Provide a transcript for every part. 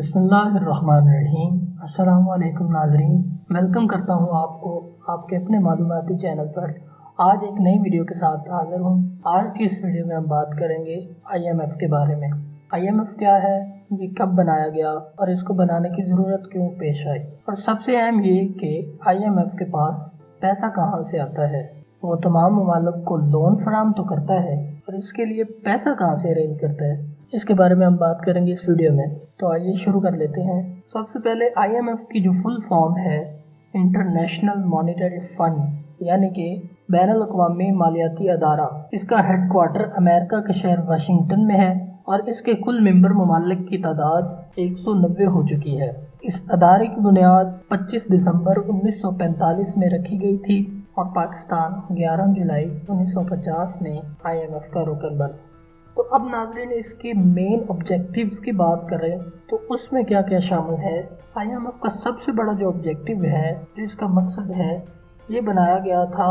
बिस्मिल्लाहिर्रहमानिर्रहीम। अस्सलाम वालेकुम नाज़रीन, वेलकम करता हूँ आपको आपके अपने मालूमाती चैनल पर। आज एक नई वीडियो के साथ हाज़िर हूँ। आज की इस वीडियो में हम बात करेंगे IMF के बारे में। IMF क्या है, ये कब बनाया गया और इसको बनाने की ज़रूरत क्यों पेश आई, और सबसे अहम ये कि IMF के पास पैसा कहाँ से आता है। वो तमाम ममालिक को लोन फराहम तो करता है और इसके लिए पैसा कहाँ से अरेंज करता है, इसके बारे में हम बात करेंगे इस वीडियो में। तो आइए शुरू कर लेते हैं। सबसे पहले IMF की जो फुल फॉर्म है इंटरनेशनल मॉनेटरी फंड, यानी कि बैनुल अक़वामी मालियाती अदारा। इसका हेडक्वार्टर अमेरिका के शहर वाशिंगटन में है और इसके कुल मेंबर ममालिक की तादाद 190 हो चुकी है। इस अदारे की बुनियाद 25 दिसंबर 1945 में रखी गई थी और पाकिस्तान 11 जुलाई 1950 में IMF का रुकन बना। तो अब नाज़रीन, इसके मेन ऑब्जेक्टिव्स की बात करें तो उसमें क्या क्या शामिल है। IMF का सबसे बड़ा जो ऑब्जेक्टिव है, जो इसका मकसद है, ये बनाया गया था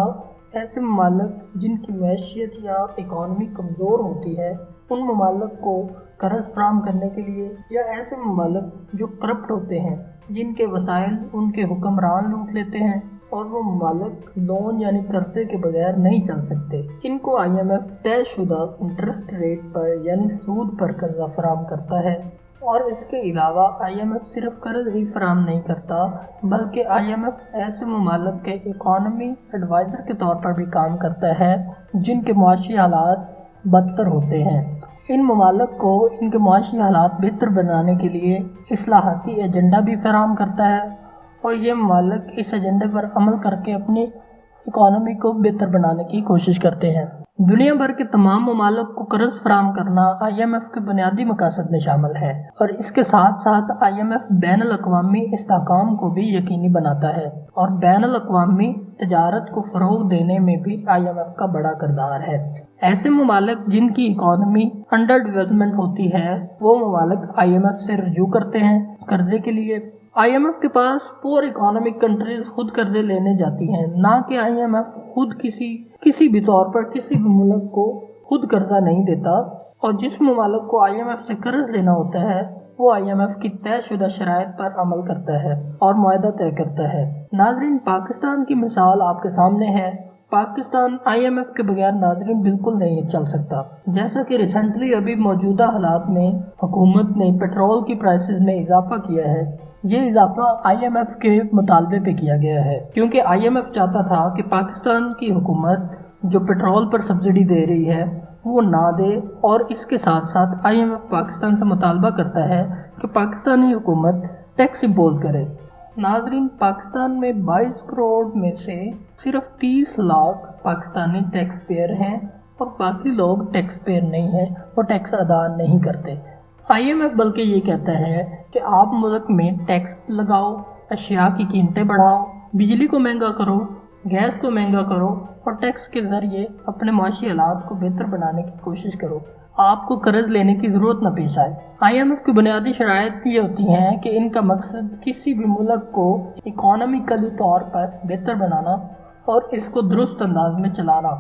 ऐसे ममालिक जिनकी मैशियत या इकॉनमी कमज़ोर होती है, उन ममालिक को कर्ज फराहम करने के लिए, या ऐसे ममालिक जो करप्ट होते हैं, जिनके वसाइल उनके हुक्मरान लूट लेते हैं और वो ममालिक लोन यानी कर्जे के बगैर नहीं चल सकते। इनको IMF तयशुदा इंटरेस्ट रेट पर यानी सूद पर कर्जा फराहम करता है। और इसके अलावा IMF सिर्फ कर्ज ही फराहम नहीं करता, बल्कि IMF ऐसे ममालिक के इकॉनमी एडवाइज़र के तौर पर भी काम करता है जिनके मुआशी हालात बदतर होते हैं। इन ममालिक को इनके मुआशी हालात बेहतर बनाने के लिए इस्लाहाती एजेंडा भी फराहम करता है और ये ममालिक इस एजेंडे पर अमल करके अपनी इकॉनमी को बेहतर बनाने की कोशिश करते हैं। दुनिया भर के तमाम ममालिक को कर्ज फराहम करना IMF के बुनियादी मकासद में शामिल है और इसके साथ साथ IMF बैनुल अक़वामी इस्तेहकाम को भी यकीनी बनाता है और बैनुल अक़वामी तजारत को फ़रोग़ देने में भी IMF का बड़ा किरदार है। ऐसे ममालिक जिनकी इकॉनमी अंडर डेवलपमेंट होती है, वो ममालिक IMF से रजू करते हैं कर्जे के लिए। IMF के पास पुअर इकोनॉमिक कंट्रीज खुद कर्जे लेने जाती हैं, ना कि IMF खुद किसी भी तौर पर किसी भी मुल्क को खुद कर्जा नहीं देता। और जिस ममालिक को IMF से कर्ज लेना होता है, वो IMF की तयशुदा शराइत पर अमल करता है और मुआहदा तय करता है। नाज़रीन, पाकिस्तान की मिसाल आपके सामने है। पाकिस्तान IMF के बगैर नाज़रीन बिल्कुल नहीं चल सकता। जैसा कि रिसेंटली अभी मौजूदा हालात में हुकूमत ने पेट्रोल की प्राइसेस में इजाफा किया है, ये इजाफा IMF के मुतालबे पे किया गया है, क्योंकि IMF चाहता था कि पाकिस्तान की हुकूमत जो पेट्रोल पर सब्सिडी दे रही है वो ना दे, और इसके साथ साथ IMF पाकिस्तान से मुतालबा करता है कि पाकिस्तानी हुकूमत टैक्स इम्पोज करे। नाज़रीन, पाकिस्तान में 22 करोड़ में से सिर्फ 30 लाख पाकिस्तानी टैक्स पेयर हैं और बाकी लोग टैक्स पेयर नहीं हैं और टैक्स अदा नहीं करते। IMF बल्कि ये कहता है कि आप मुल्क में टैक्स लगाओ, अशिया की कीमतें बढ़ाओ, बिजली को महंगा करो, गैस को महंगा करो और टैक्स के ज़रिए अपने माशी हालात को बेहतर बनाने की कोशिश करो। आपको कर्ज लेने की ज़रूरत न पेश आए। IMF की बुनियादी शराइत ये होती हैं कि इनका मकसद किसी भी मुल्क को इकोनॉमिकली तौर पर बेहतर बनाना और इसको दुरुस्त अंदाज में चलाना।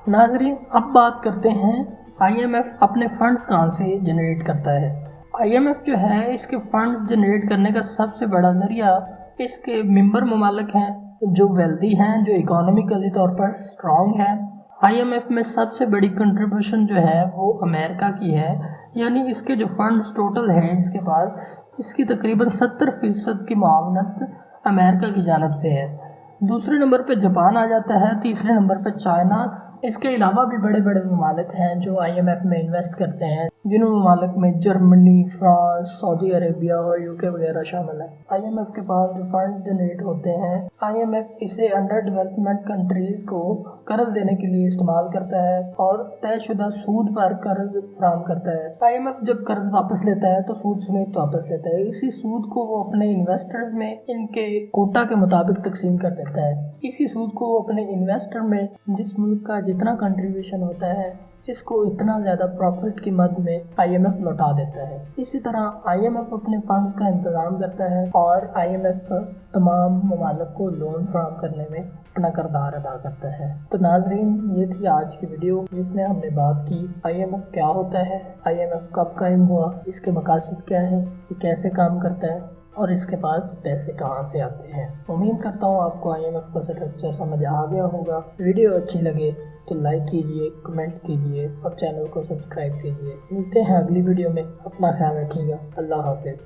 नाज़रीन, अब बात करते हैं IMF अपने फंड्स कहाँ से जनरेट करता है। IMF जो है, इसके फंड जनरेट करने का सबसे बड़ा ज़रिया इसके मेंबर ममालिक हैं जो वेल्दी हैं, जो इकोनॉमिकली तौर पर स्ट्रॉन्ग हैं। IMF में सबसे बड़ी कंट्रीब्यूशन जो है वो अमेरिका की है, यानी इसके जो फंड्स टोटल हैं इसके पास, इसकी तकरीबन 70% की मावनत अमेरिका की जानिब से है। दूसरे नंबर पर जापान आ जाता है, तीसरे नंबर पर चाइना। इसके अलावा भी बड़े बड़े ममालिक हैं जो IMF में इन्वेस्ट करते हैं, जिन ममालिक में जर्मनी, फ्रांस, सऊदी अरेबिया और UK वगैरह शामिल है। IMF के पास जो फंड जनरेट होते हैं, IMF इसे अंडर डेवलपमेंट कंट्रीज को कर्ज देने के लिए इस्तेमाल करता है और तयशुदा सूद पर कर्ज फराहम करता है। IMF जब कर्ज वापस लेता है तो सूद समेत वापस लेता है। इसी सूद को वो अपने इन्वेस्टर्स में इनके कोटा के मुताबिक तकसीम कर देता है। इसी सूद को वो अपने इन्वेस्टर में, जिस मुल्क का जितना कंट्रीब्यूशन होता है, इसको इतना ज़्यादा प्रॉफिट की मद में IMF लौटा देता है। इसी तरह IMF अपने फंड्स का इंतज़ाम करता है और IMF तमाम ममालिक को लोन फराहम करने में अपना किरदार अदा करता है। तो नाज़रीन, ये थी आज की वीडियो जिसमें हमने बात की IMF क्या होता है, IMF कब कायम हुआ, इसके मकासद क्या है, ये कैसे काम करता है और इसके पास पैसे कहाँ से आते हैं। उम्मीद करता हूँ आपको IMF का स्ट्रक्चर समझ आ गया होगा। वीडियो अच्छी लगे तो लाइक कीजिए, कमेंट कीजिए और चैनल को सब्सक्राइब कीजिए। मिलते हैं अगली वीडियो में। अपना ख्याल रखिएगा। अल्लाह हाफिज़।